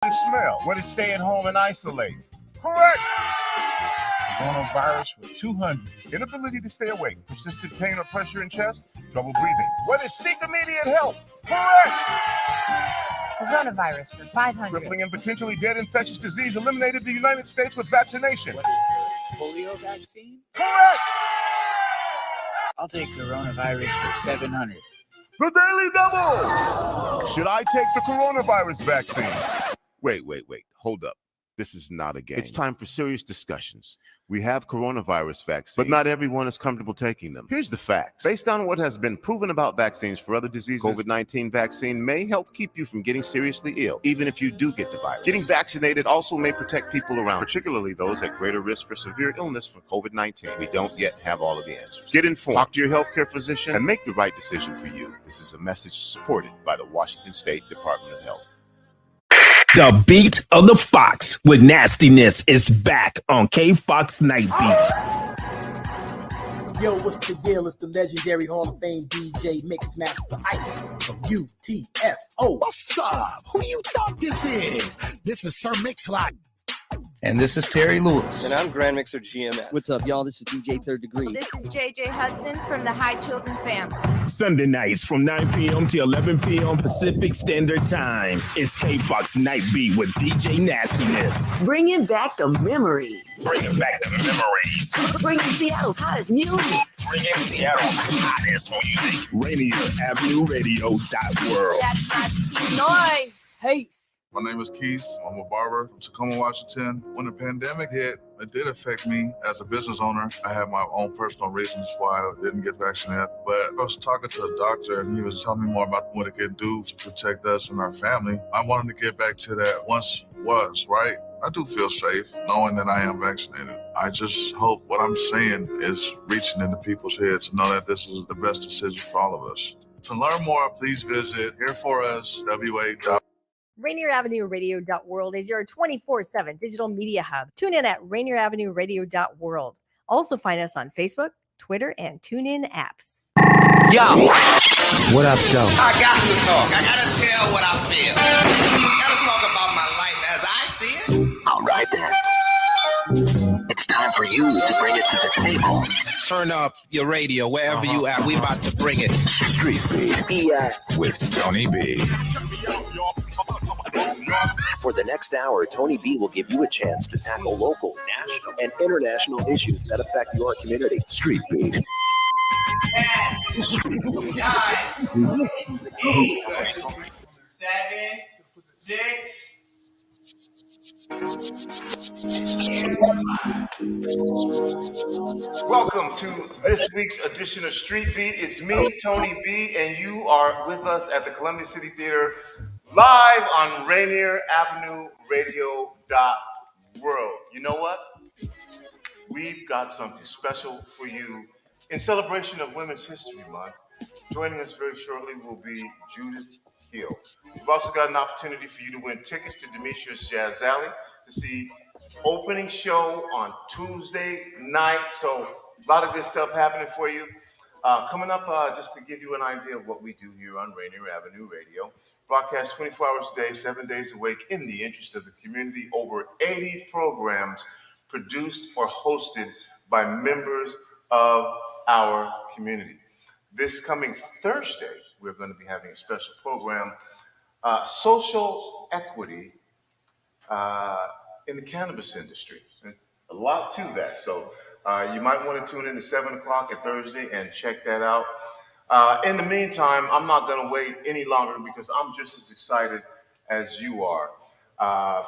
Smell. What is stay at home and isolate? Correct. Coronavirus for 200. Inability to stay awake. Persistent pain or pressure in chest. Trouble breathing. What is seek immediate help? Correct. Coronavirus for 500. Crippling and potentially dead infectious disease eliminated the United States with vaccination. What is the polio vaccine? Correct. I'll take coronavirus for 700. The Daily Double. Should I take the coronavirus vaccine? Wait. Hold up. This is not a game. It's time for serious discussions. We have coronavirus vaccines, but not everyone is comfortable taking them. Here's the facts. Based on what has been proven about vaccines for other diseases, COVID-19 vaccine may help keep you from getting seriously ill, even if you do get the virus. Getting vaccinated also may protect people around, particularly those at greater risk for severe illness from COVID-19. We don't yet have all of the answers. Get informed, talk to your healthcare physician, and make the right decision for you. This is a message supported by the Washington State Department of Health. The beat of the Fox with nastiness is back on K-Fox Night Beat. Yo, what's the deal? It's the legendary Hall of Fame DJ Mixmaster Ice from UTFO. What's up? Who you thought this is? This is Sir Mix-a-Lot. And this is Terry Lewis. And I'm Grand Mixer GMS. What's up, y'all? This is DJ Third Degree. This is JJ Hudson from the High Children family. Sunday nights from 9 p.m. to 11 p.m. Pacific Standard Time. It's K-Fox Night Beat with DJ Nastiness. Bringing back the memories. Bringing back the memories. Bringing Seattle's hottest music. Bringing Seattle's hottest music. Rainier Avenue Radio .world. That's my noise. Peace. My name is Keith. I'm a barber from Tacoma, Washington. When the pandemic hit, it did affect me as a business owner. I had my own personal reasons why I didn't get vaccinated. But I was talking to a doctor and he was telling me more about what it could do to protect us and our family. I wanted to get back to that once was, right? I do feel safe knowing that I am vaccinated. I just hope what I'm saying is reaching into people's heads to know that this is the best decision for all of us. To learn more, please visit HereForUs.wa. Rainier Avenue Radio.world is your 24/7 digital media hub. Tune in at Rainier Avenue Radio.world. Also find us on Facebook, Twitter, and TuneIn apps. Yo, what up, though? I got to talk. I got to tell what I feel. I got to talk about my life as I see it. All right, then. It's time for you to bring it to the table. Turn up your radio wherever you at. We about to bring it. Street Beat with Tony B. For the next hour, Tony B will give you a chance to tackle local, national, and international issues that affect your community. Street Beat. 10, 9, 8, 7, 6. Welcome to this week's edition of Street Beat. It's me, Tony B, and you are with us at the Columbia City Theater live on Rainier Avenue Radio .world. You know what? We've got something special for you in celebration of Women's History Month. Joining us very shortly will be Judith Hill. We've also got an opportunity for you to win tickets to Demetrius Jazz Alley to see opening show on Tuesday night. So a lot of good stuff happening for you. Coming up, just to give you an idea of what we do here on Rainier Avenue Radio. Broadcast 24 hours a day, 7 days a week in the interest of the community. Over 80 programs produced or hosted by members of our community. This coming Thursday, we're going to be having a special program, social equity in the cannabis industry. A lot to that. So you might want to tune in at 7 o'clock at Thursday and check that out. In the meantime, I'm not going to wait any longer because I'm just as excited as you are.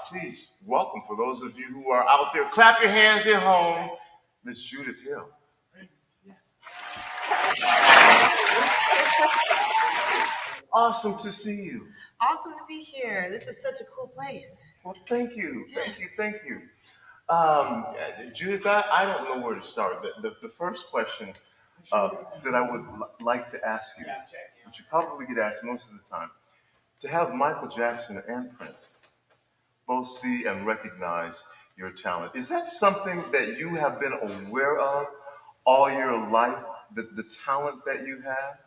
Please welcome, for those of you who are out there, clap your hands at home, Miss Judith Hill. Awesome to see you. Awesome to be here. This is such a cool place. Well, thank you. Thank you. Judith, I don't know where to start. The first question that I would like to ask you, which you probably get asked most of the time, to have Michael Jackson and Prince both see and recognize your talent. Is that something that you have been aware of all your life, the talent that you have?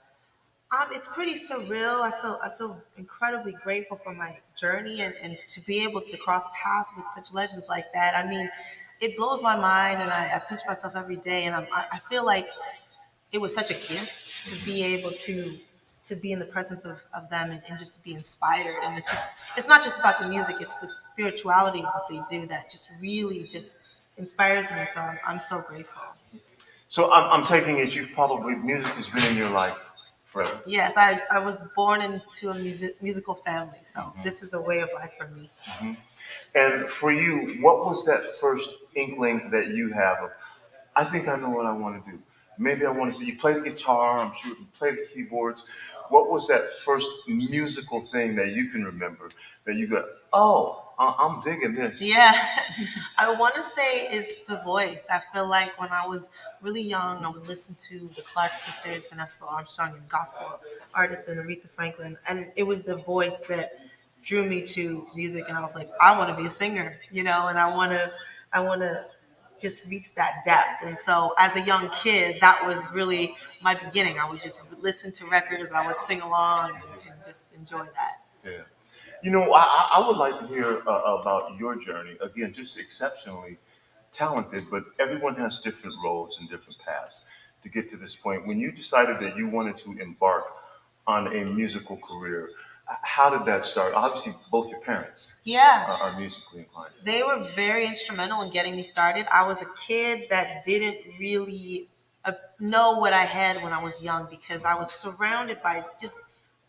It's pretty surreal. I feel incredibly grateful for my journey and to be able to cross paths with such legends like that. I mean, it blows my mind, and I pinch myself every day, and I feel like it was such a gift to be able to be in the presence of them and just to be inspired. And it's not just about the music, it's the spirituality of what they do that just really just inspires me. So I'm so grateful. So I'm taking it music has been in your life forever. Yes, I was born into a musical family, so this is a way of life for me. And for you, what was that first inkling that you have of, I think I know what I want to do? Maybe I want to see you play the guitar, I'm sure you play the keyboards. What was that first musical thing that you can remember that you go, oh, I'm digging this? Yeah, I want to say it's the voice. I feel like when I was really young, I would listen to the Clark sisters, Vanessa Armstrong, and gospel artists, and Aretha Franklin, and it was the voice that drew me to music. And I was like, I want to be a singer, and I want to just reach that depth. And so, as a young kid, that was really my beginning. I would just listen to records, I would sing along, and just enjoy that. Yeah. I would like to hear about your journey. Again, just exceptionally talented, but everyone has different roads and different paths to get to this point. When you decided that you wanted to embark on a musical career, how did that start? Obviously, both your parents are musically inclined. They were very instrumental in getting me started. I was a kid that didn't really know what I had when I was young because I was surrounded by just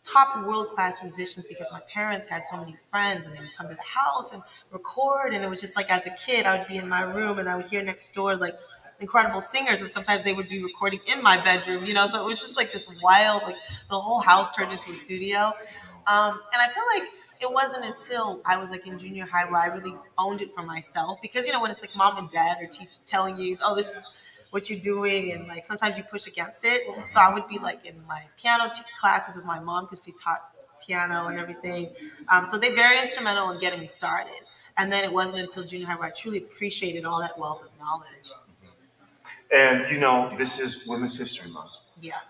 top world-class musicians because my parents had so many friends and they would come to the house and record. And it was just like, as a kid, I would be in my room and I would hear next door like incredible singers, and sometimes they would be recording in my bedroom, so it was just like this wild, like the whole house turned into a studio. And I feel like it wasn't until I was like in junior high where I really owned it for myself because, when it's like mom and dad are telling you, oh, this is what you're doing, and like sometimes you push against it. So I would be like in my piano classes with my mom because she taught piano and everything. So they're very instrumental in getting me started. And then it wasn't until junior high where I truly appreciated all that wealth of knowledge. And this is Women's History Month. Yeah.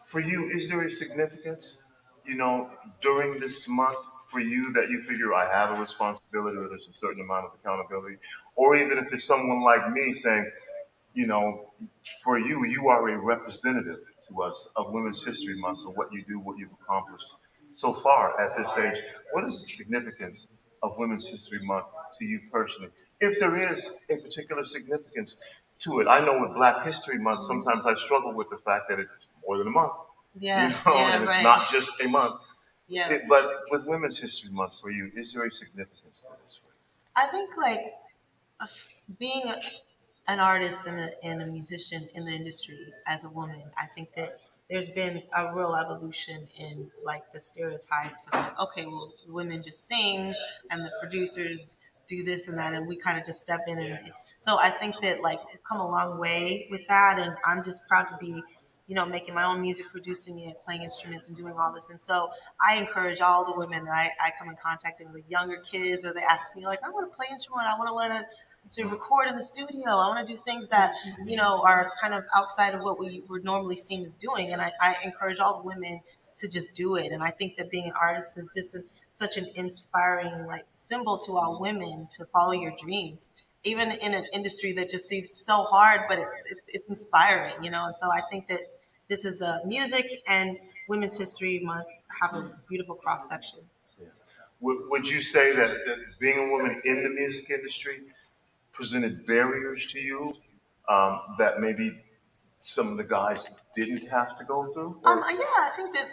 For you, is there a significance, during this month for you that you figure I have a responsibility or there's a certain amount of accountability? Or even if there's someone like me saying, for you, you are a representative to us of Women's History Month for what you do, what you've accomplished so far at this age. What is the significance of Women's History Month to you personally? If there is a particular significance to it. I know with Black History Month, sometimes I struggle with the fact that it's more than a month. And it's not just a month. Yeah. But with Women's History Month for you, is there a significance to this? I think like being an artist and a musician in the industry as a woman, I think that there's been a real evolution in like the stereotypes of like, okay, well, women just sing and the producers do this and that, and we kind of just step in. And so I think that like we've come a long way with that, and I'm just proud to be, making my own music, producing it, playing instruments, and doing all this. And so I encourage all the women that I come in contact with, younger kids, or they ask me like, I want to play instrument, I want to learn to record in the studio, I want to do things that are kind of outside of what we were normally seen as doing. And I encourage all the women to just do it. And I think that being an artist is just such an inspiring like symbol to all women to follow your dreams, even in an industry that just seems so hard, but it's inspiring, And so I think that this is music and Women's History Month have a beautiful cross section. Yeah. Would you say that being a woman in the music industry presented barriers to you that maybe some of the guys didn't have to go through? Yeah, I think that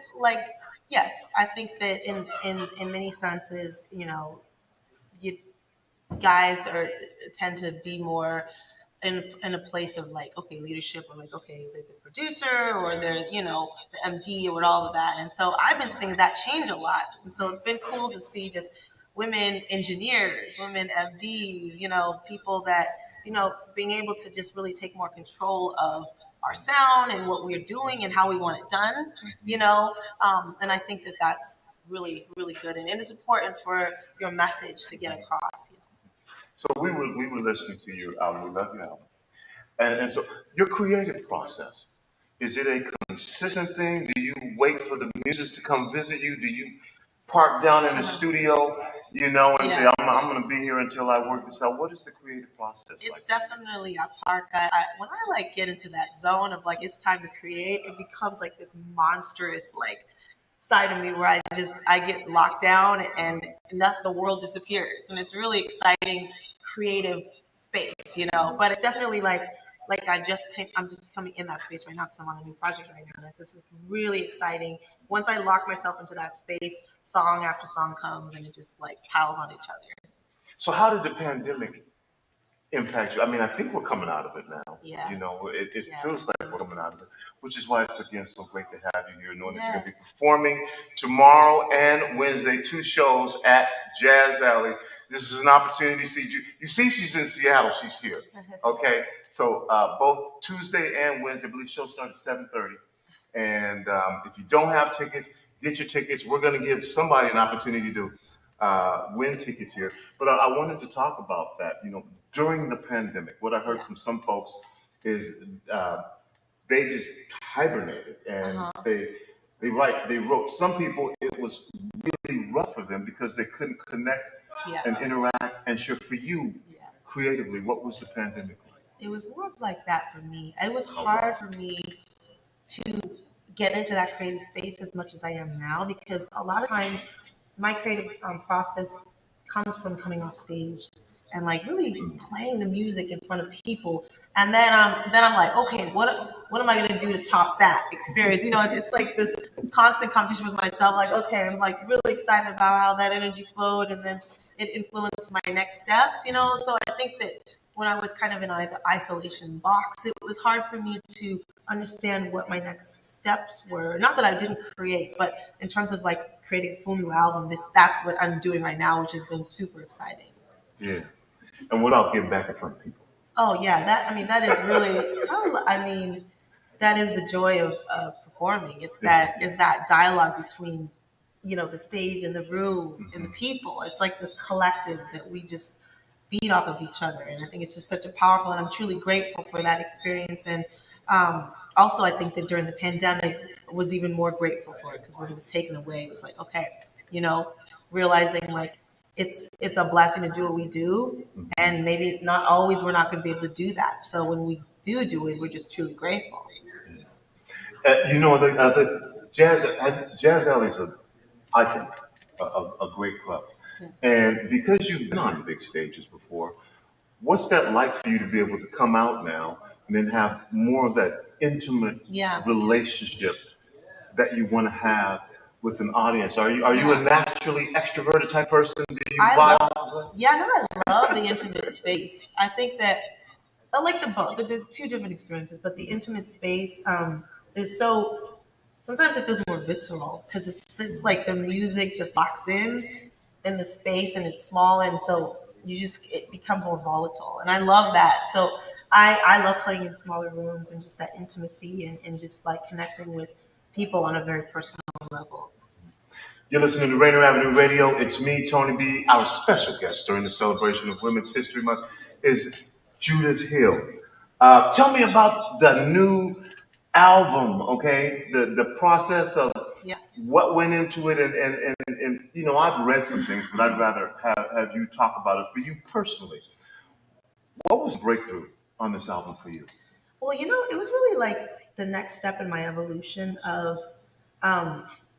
yes, I think that in many senses, guys tend to be more in a place of like, okay, leadership, or like, okay, the producer, or they're, the MD, or all of that. And so I've been seeing that change a lot. And so it's been cool to see just women engineers, women MDs, people that, being able to just really take more control of our sound and what we're doing and how we want it done, and I think that that's really, really good. And it's important for your message to get across, So we were listening to your album, We Love Your Album. And so your creative process, Is it a consistent thing? Do you wait for the muses to come visit you? Do you park down in the studio, and say, I'm going to be here until I work this out? What is the creative process It's like? definitely a park. When I like get into that zone of like it's time to create, it becomes like this monstrous like side of me where I get locked down and the world disappears, and it's really exciting, creative space. But it's definitely like I'm just coming in that space right now because I'm on a new project right now. And it's really exciting. Once I lock myself into that space, song after song comes and it just like piles on each other. So how did the pandemic impact you? I mean, I think we're coming out of it now. Yeah. It feels like we're coming out of it, which is why it's again so great to have you here, knowing that you're going to be performing tomorrow and Wednesday, 2 shows at Jazz Alley. This is an opportunity to see you. You see, she's in Seattle. She's here. Okay, so both Tuesday and Wednesday, I believe shows start at 7:30. And if you don't have tickets, get your tickets. We're going to give somebody an opportunity to win tickets here. But I wanted to talk about that. During the pandemic, what I heard from some folks is they just hibernated and they wrote. Some people, it was really rough for them because they couldn't connect and interact. And sure, for you, creatively, what was the pandemic like? It was more like that for me. It was hard for me to get into that creative space as much as I am now, because a lot of times my creative process comes from coming off stage and like really playing the music in front of people, and then I'm like, okay, what am I gonna do to top that experience? It's like this constant competition with myself. Like, okay, I'm like really excited about how that energy flowed, and then it influenced my next steps. So I think that when I was kind of in the isolation box, it was hard for me to understand what my next steps were. Not that I didn't create, but in terms of like creating a full new album, that's what I'm doing right now, which has been super exciting. Yeah. And what about getting back in front of people? Oh yeah, that is really, that is the joy of performing. It's that dialogue between, the stage and the room and the people. It's like this collective that we just feed off of each other. And I think it's just such a powerful, and I'm truly grateful for that experience. And also I think that during the pandemic I was even more grateful for it, because when it was taken away, it was like, okay, realizing like it's a blessing to do what we do, and maybe not always we're not going to be able to do that. So when we do it, we're just truly grateful. The Jazz Alley is I think, a great club. And because you've been on big stages before, what's that like for you to be able to come out now and then have more of that intimate relationship that you want to have with an audience? Are you a naturally extroverted type person? Do you I love the intimate space. I think that I like the two different experiences, but the intimate space is so. Sometimes it feels more visceral because it's like the music just locks in the space, and it's small, and so it becomes more volatile, and I love that. So I love playing in smaller rooms and just that intimacy and just like connecting with people on a very personal level. You're listening to Rainier Avenue Radio. It's me, Tony B. Our special guest during the celebration of Women's History Month is Judith Hill. Tell me about the new album, okay? The process of what went into it, and I've read some things, but I'd rather have you talk about it for you personally. What was the breakthrough on this album for you? Well, it was really like the next step in my evolution of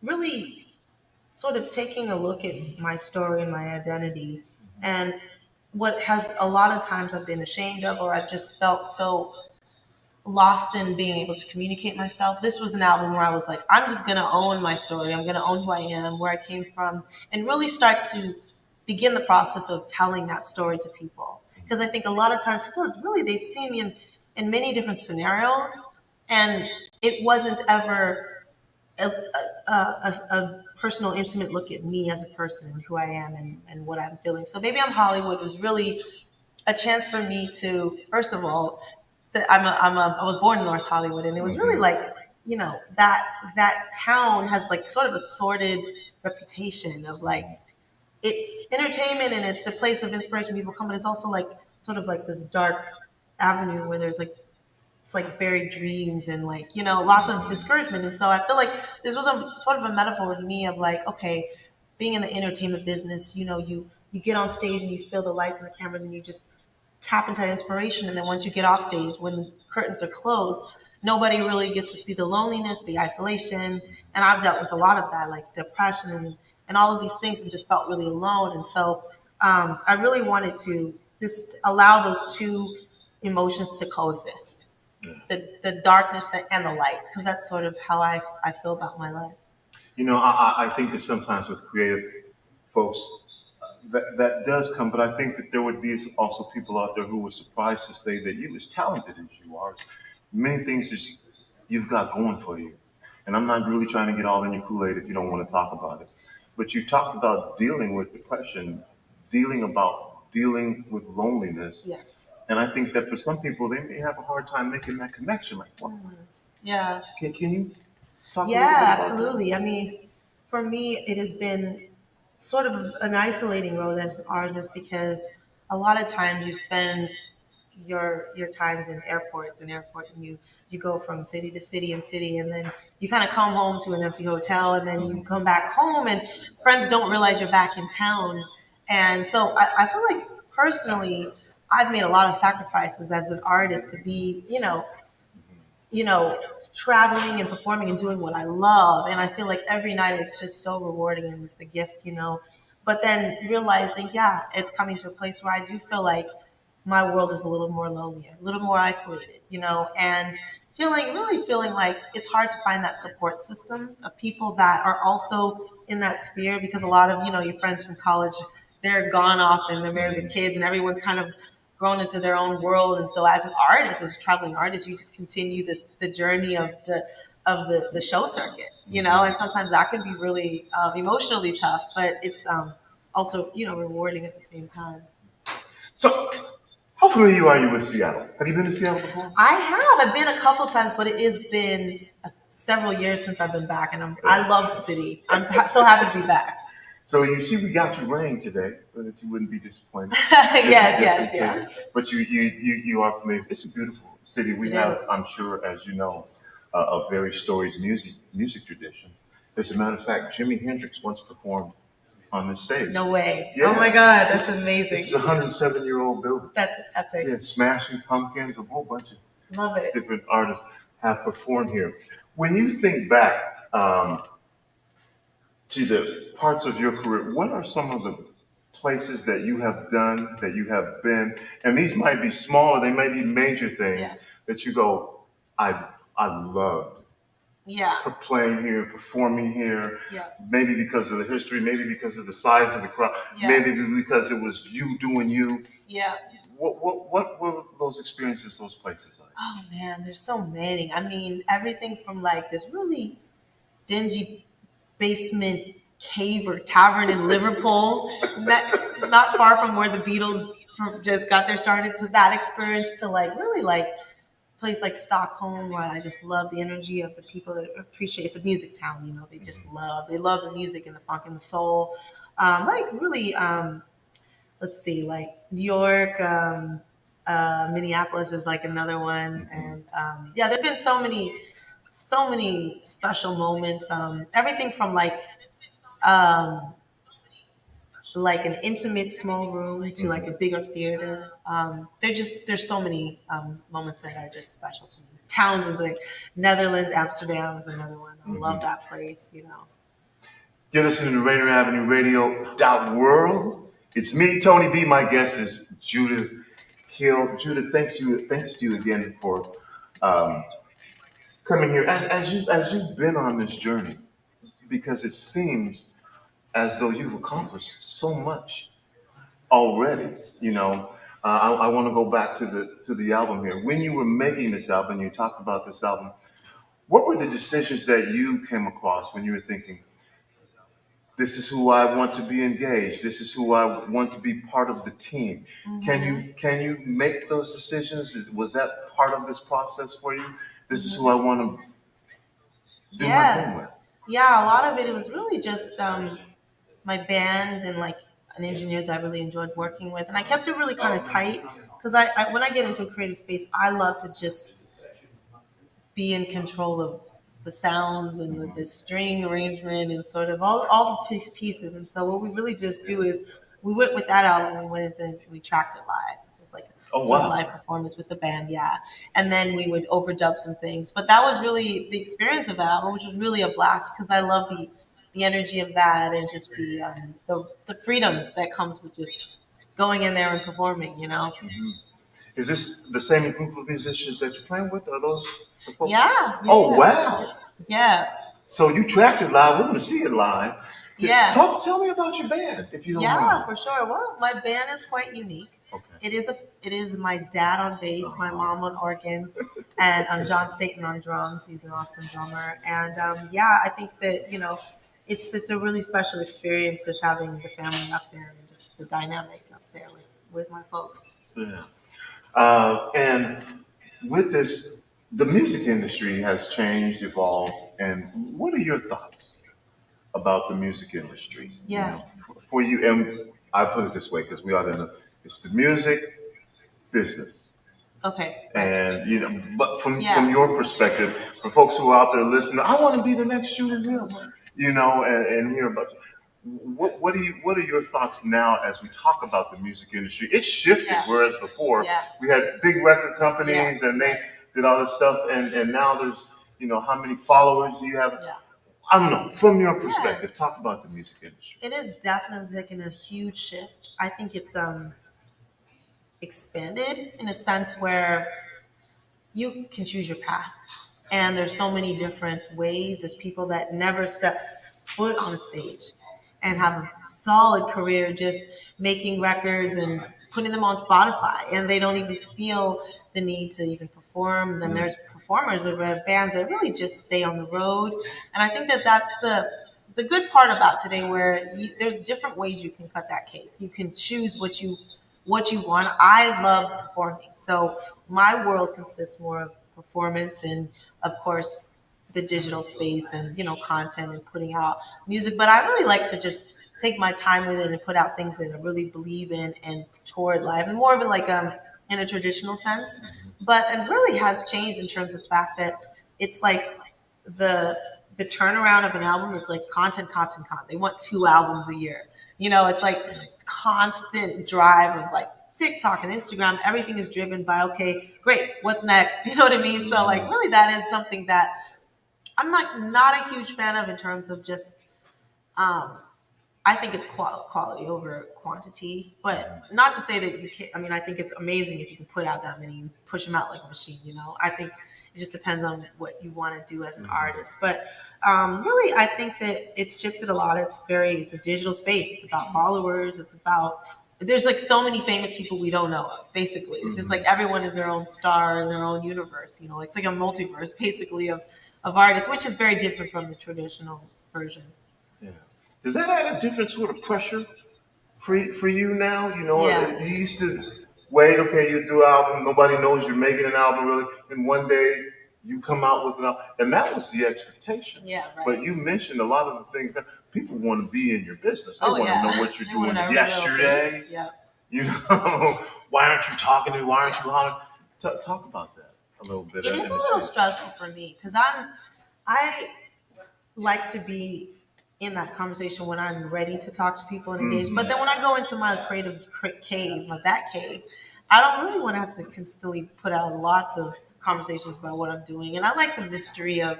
really sort of taking a look at my story and my identity, and what has a lot of times I've been ashamed of, or I've just felt so lost in being able to communicate myself. This was an album where I was like, I'm just going to own my story. I'm going to own who I am, where I came from, and really start to begin the process of telling that story to people. Because I think a lot of times people they've seen me in many different scenarios, and it wasn't ever a personal, intimate look at me as a person and who I am and what I'm feeling. So Baby I'm Hollywood was really a chance for me to, first of all, I was born in North Hollywood, and it was really like, that town has like sort of a sordid reputation of like, it's entertainment and it's a place of inspiration. People come, but it's also like sort of like this dark avenue where there's like it's like buried dreams and like, you know, lots of discouragement. And so I feel like this was a sort of a metaphor to me of like, okay, being in the entertainment business, you know, you get on stage and you feel the lights and the cameras and you just tap into that inspiration. And then once you get off stage, when the curtains are closed, nobody really gets to see the loneliness, the isolation. And I've dealt with a lot of that, like depression and all of these things, and just felt really alone. And so I really wanted to just allow those two emotions to coexist, the darkness and the light, because that's sort of how I feel about my life. You know, I think that sometimes with creative folks, that does come, but I think that there would be also people out there who were surprised to say that you, as talented as you are, many things that you've got going for you. And I'm not really trying to get all in your Kool-Aid if you don't want to talk about it. But you talked about dealing with depression, dealing with loneliness. Yeah. And I think that for some people, they may have a hard time making that connection. Like, what? Yeah. Can you talk a little bit Yeah, about absolutely. that? I mean, for me, it has been sort of an isolating road as an artist, because a lot of times you spend your times in airports and you go from city to city and city, and then you kind of come home to an empty hotel, and then you come back home and friends don't realize you're back in town. And so I feel like personally I've made a lot of sacrifices as an artist to be, traveling and performing and doing what I love. And I feel like every night it's just so rewarding and it's the gift, But then realizing, yeah, it's coming to a place where I do feel like my world is a little more lonely, a little more isolated, and really feeling like it's hard to find that support system of people that are also in that sphere, because a lot of, your friends from college, they're gone off and they're married with kids and everyone's kind of grown into their own world. And so as an artist, as a traveling artist, you just continue the journey of the show circuit, and sometimes that can be really emotionally tough, but it's also, rewarding at the same time. So, how familiar are you with Seattle? Have you been to Seattle before? I have. I've been a couple times, but it has been several years since I've been back, and I love the city. I'm so happy to be back. So you see, we got you rain today, so that you wouldn't be disappointed. Yes. But you are familiar. It's a beautiful city. We have, I'm sure, as you know, a very storied music tradition. As a matter of fact, Jimi Hendrix once performed on this stage. No way. Yeah. Oh my God, that's amazing. It's a 107-year-old building. That's epic. Yeah, Smashing Pumpkins, a whole bunch of Love it. different artists have performed here. When you think back to the parts of your career, what are some of the places that you have done, that you have been? And these might be smaller, they might be major things that you go, I loved. Yeah. Playing here, performing here, yeah. Maybe because of the history, maybe because of the size of the crowd, maybe because it was you doing you. Yeah. What were those experiences, those places like? Oh man, there's so many. I mean, everything from like this really dingy basement cave or tavern in Liverpool, not far from where the Beatles just got their started, to that experience, to like really like place like Stockholm, where I just love the energy of the people that appreciate. It's a music town, they just love the music and the funk and the soul. Like really, let's see, like New York, Minneapolis is like another one, and there've been so many special moments. Everything from like an intimate small room to like a bigger theater. There's so many moments that are just special to me. Towns in like Netherlands, Amsterdam is another one. I love that place, You're listening to Rainier Avenue Radio World. It's me, Tony B. My guest is Judith Hill. Judith, thanks to you again for coming here. As you've been on this journey, because it seems as though you've accomplished so much already. I want to go back to the album here. When you were making this album, you talked about this album. What were the decisions that you came across when you were thinking, this is who I want to be engaged, this is who I want to be part of the team? Mm-hmm. Can you make those decisions? Was that part of this process for you? This is who I want to do my thing with. Yeah, a lot of it was really just my band and like an engineer that I really enjoyed working with. And I kept it really kind of tight, because I when I get into a creative space, I love to just be in control of the sounds and the string arrangement and sort of all the pieces. And so what we really just do is we went with that album, we tracked it live. So it was like a sort of live performance with the band, and then we would overdub some things. But that was really the experience of that album, which was really a blast because I love the energy of that and just the freedom that comes with just going in there and performing, Is this the same group of musicians that you're playing with? Are those the folks? Yeah. Oh, wow. Yeah. So you tracked it live. We're going to see it live. Yeah. Tell me about your band, if you don't mind. Yeah, for sure. Well, my band is quite unique. Okay. It is my dad on bass, my mom on organ, and John Staten on drums. He's an awesome drummer. And I think that, it's a really special experience just having the family up there and just the dynamic up there with my folks. Yeah. And with this, the music industry has changed, evolved. And what are your thoughts about the music industry? Yeah. For you, and I put it this way because we are it's the music business. Okay. And but from your perspective, for folks who are out there listening, I want to be the next Judith Hill, and hear about. What are your thoughts now as we talk about the music industry? It's shifted, whereas before we had big record companies and they did all this stuff, and now there's how many followers do you have? I don't know. From your perspective, talk about the music industry. It is definitely taking a huge shift. I think it's expanded in a sense where you can choose your path. And there's so many different ways. There's people that never step foot on a stage and have a solid career just making records and putting them on Spotify. And they don't even feel the need to even perform. Then there's performers or bands that really just stay on the road. And I think that that's the good part about today where there's different ways you can cut that cake. You can choose what you want. I love performing. So my world consists more of performance and, of course, the digital space and, content and putting out music. But I really like to just take my time with it and put out things that I really believe in and tour it live and more of it like in a traditional sense. But it really has changed in terms of the fact that it's like the turnaround of an album is like content. They want 2 albums a year. It's like constant drive of like TikTok and Instagram. Everything is driven by, okay, great, what's next? You know what I mean? So like really that is something that I'm not a huge fan of in terms of just, I think it's quality over quantity, but not to say that you can't. I mean, I think it's amazing if you can put out that many and push them out like a machine. I think it just depends on what you want to do as an artist. But really, I think that it's shifted a lot. It's a digital space. It's about followers. There's like so many famous people we don't know of, basically. It's just like everyone is their own star in their own universe. It's like a multiverse, basically, of artists, which is very different from the traditional version. Yeah. Does that add a different sort of pressure for you now? You used to wait, okay, you do an album, nobody knows you're making an album really, and one day you come out with an album, and that was the expectation. Yeah, right. But you mentioned a lot of the things that people want to be in your business. They want to know what you're doing yesterday. Yeah. Why aren't you talking to me? Why aren't you hollering? Talk about that a little bit. It is a little stressful for me because I like to be in that conversation when I'm ready to talk to people and engage. But then when I go into my creative cave, my bat cave, I don't really want to have to constantly put out lots of conversations about what I'm doing. And I like the mystery of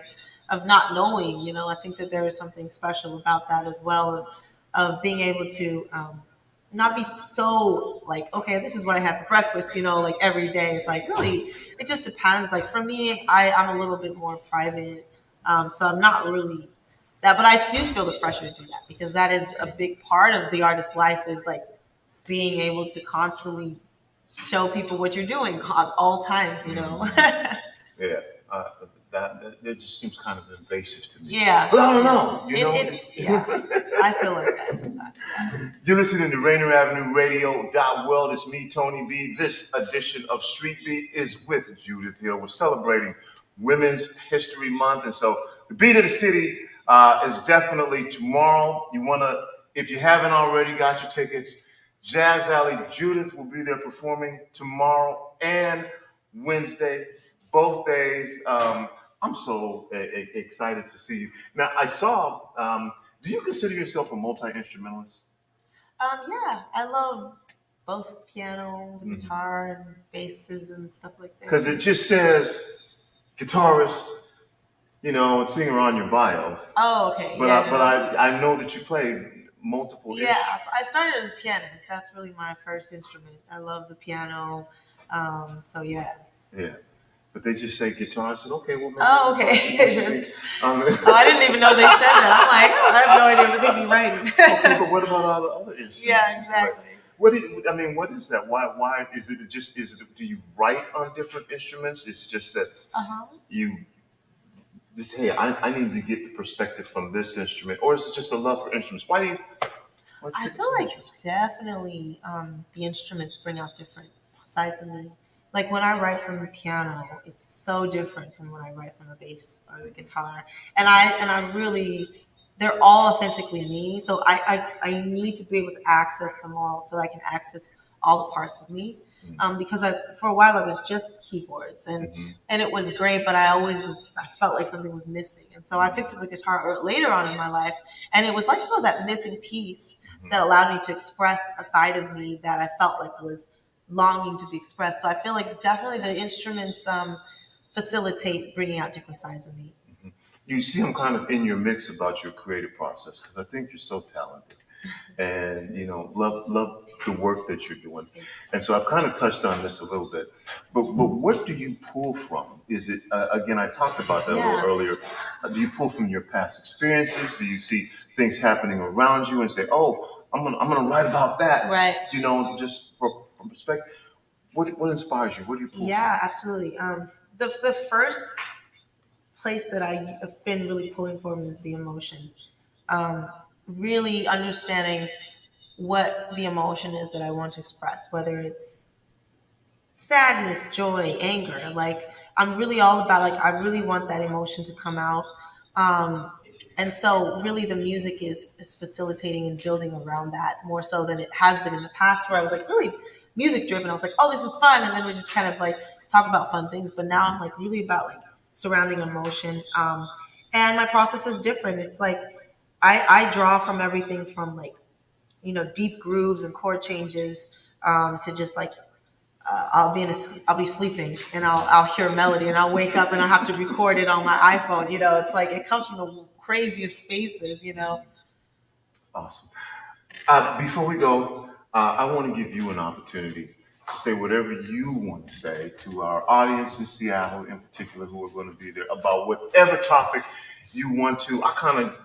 not knowing, I think that there is something special about that as well, of being able to not be so like, okay, this is what I have for breakfast, like every day. It's like, really, it just depends. Like for me, I'm a little bit more private. So I'm not really that, but I do feel the pressure to do that because that is a big part of the artist's life is like being able to constantly show people what you're doing at all times, Yeah. That just seems kind of invasive to me. Yeah. But I don't know. I feel like that sometimes. You're listening to Rainier Avenue Radio World. It's me, Tony B. This edition of Street Beat is with Judith Hill. We're celebrating Women's History Month. And so the beat of the city is definitely tomorrow. If you haven't already got your tickets, Jazz Alley Judith will be there performing tomorrow and Wednesday, both days. I'm so excited to see you. Now, I saw, do you consider yourself a multi-instrumentalist? Yeah, I love both piano, guitar, and basses and stuff like that. Because it just says guitarist, and singer on your bio. Oh, okay. But I know that you play multiple instruments. Yeah, I started as a pianist. That's really my first instrument. I love the piano. So yeah. Yeah. But they just say guitar. I said, okay, well. Oh, okay. I didn't even know they said that. I'm like, I have no idea what they'd be writing. Okay, but what about all the other instruments? Yeah, exactly. What is that? Why is it do you write on different instruments? It's just that hey, I need to get the perspective from this instrument, or is it just a love for instruments? Why do you I feel like definitely the instruments bring out different sides of me. Like when I write from the piano, it's so different from when I write from the bass or the guitar. And I really, they're all authentically me. So I need to be able to access them all so I can access all the parts of me. Because for a while I was just keyboards and it was great, but I felt like something was missing. And so I picked up the guitar later on in my life, and it was like sort of that missing piece that allowed me to express a side of me that I felt like was longing to be expressed. So I feel like definitely the instruments facilitate bringing out different sides of me. You see, I'm kind of in your mix about your creative process because I think you're so talented, and love the work that you're doing. And so I've kind of touched on this a little bit, but what do you pull from? Is it again? I talked about that a little earlier. Do you pull from your past experiences? Do you see things happening around you and say, "Oh, I'm gonna write about that"? Right. Just from perspective. What inspires you? What do you pull? Yeah, absolutely. The first place that I have been really pulling from is the emotion. Really understanding what the emotion is that I want to express, whether it's sadness, joy, anger. Like I'm really all about I really want that emotion to come out. And so really the music is facilitating and building around that more so than it has been in the past, where I was really music driven. I was like, oh, this is fun. And then we just kind of talk about fun things. But now I'm really about surrounding emotion. And my process is different. It's I draw from everything from deep grooves and chord changes to just I'll be sleeping and I'll hear a melody and I'll wake up and I'll have to record it on my iPhone. It's it comes from the craziest spaces. Awesome. Before we go, I want to give you an opportunity to say whatever you want to say to our audience in Seattle, in particular, who are going to be there, about whatever topic you want to. I kind of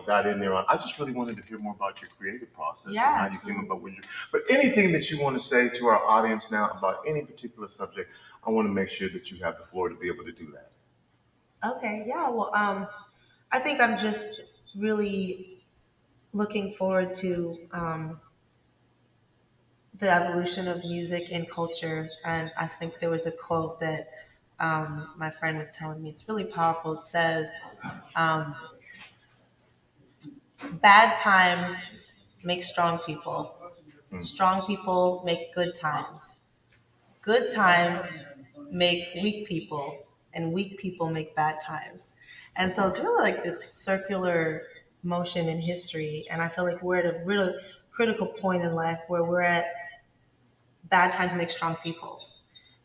got in there on. I just really wanted to hear more about your creative process and how you came about with But anything that you want to say to our audience now about any particular subject, I want to make sure that you have the floor to be able to do that. Okay. Yeah. Well, I think I'm just really looking forward to the evolution of music and culture. And I think there was a quote that my friend was telling me. It's really powerful. It says, bad times make strong people. Strong people make good times. Good times make weak people. And weak people make bad times. And so it's really this circular motion in history. And I feel like we're at a really critical point in life where we're at bad times make strong people.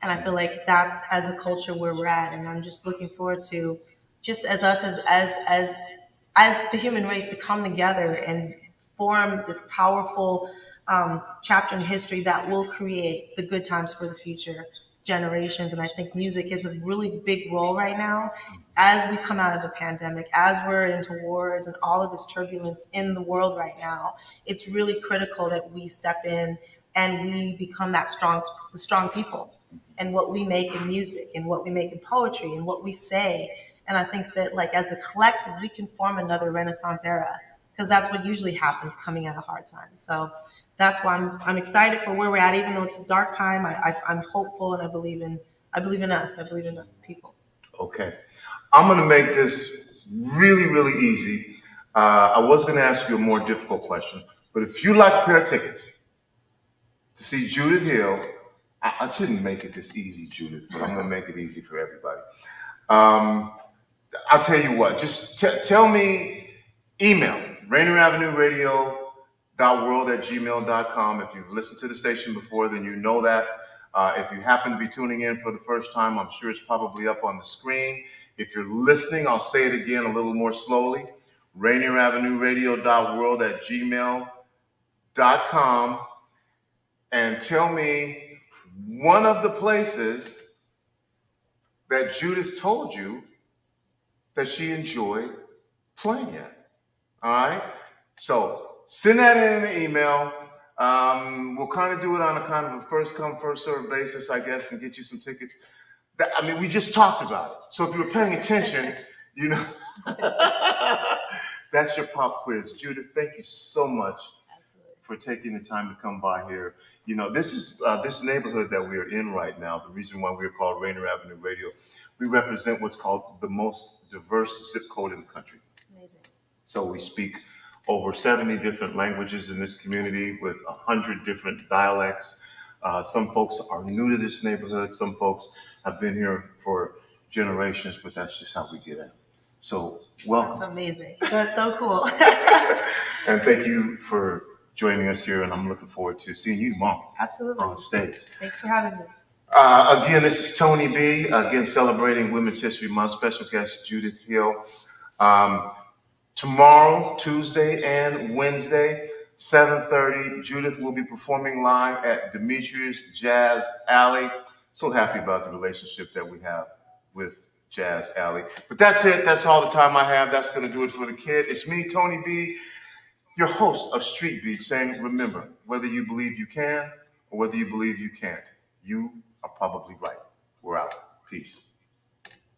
And I feel like that's as a culture where we're at. And I'm just looking forward to just as us as the human race to come together and form this powerful chapter in history that will create the good times for the future generations. And I think music is a really big role right now as we come out of the pandemic, as we're into wars and all of this turbulence in the world right now. It's really critical that we step in and we become the strong people, and what we make in music and what we make in poetry and what we say. And I think that as a collective, we can form another Renaissance era, because that's what usually happens coming out of hard times. So that's why I'm excited for where we're at, even though it's a dark time. I'm hopeful, and I believe in us. I believe in the people. Okay. I'm going to make this really, really easy. I was going to ask you a more difficult question, but if you like a pair of tickets to see Judith Hill I shouldn't make it this easy, Judith, but I'm going to make it easy for everybody. I'll tell you what, just tell me, email, Rainier Avenue Radio .world@gmail.com. If you've listened to the station before, then you know that. If you happen to be tuning in for the first time, I'm sure it's probably up on the screen. If you're listening, I'll say it again a little more slowly. Rainier Avenue Radio .world@gmail.com, and tell me one of the places that Judith told you that she enjoyed playing at. All right? So send that in an email. We'll kind of do it on a kind of a first come, first served basis, I guess, and get you some tickets. We just talked about it. So if you were paying attention, you know, that's your pop quiz. Judith, thank you so much for taking the time to come by here. You know, this is this neighborhood that we are in right now. The reason why we are called Rainier Avenue Radio, we represent what's called the most diverse zip code in the country. Amazing. So we speak over 70 different languages in this community with 100 different dialects. Some folks are new to this neighborhood. Some folks have been here for generations, but that's just how we get in. So welcome. That's amazing. That's so cool. And thank you for joining us here, and I'm looking forward to seeing you tomorrow. Absolutely. On stage. Thanks for having me. Again, this is Tony B. Again, celebrating Women's History Month. Special guest Judith Hill. Tomorrow, Tuesday and Wednesday, 7:30, Judith will be performing live at Demetrius Jazz Alley. So happy about the relationship that we have with Jazz Alley. But that's it. That's all the time I have. That's going to do it for the kid. It's me, Tony B., your host of Street Beat, saying, remember, whether you believe you can or whether you believe you can't, you are probably right. We're out. Peace.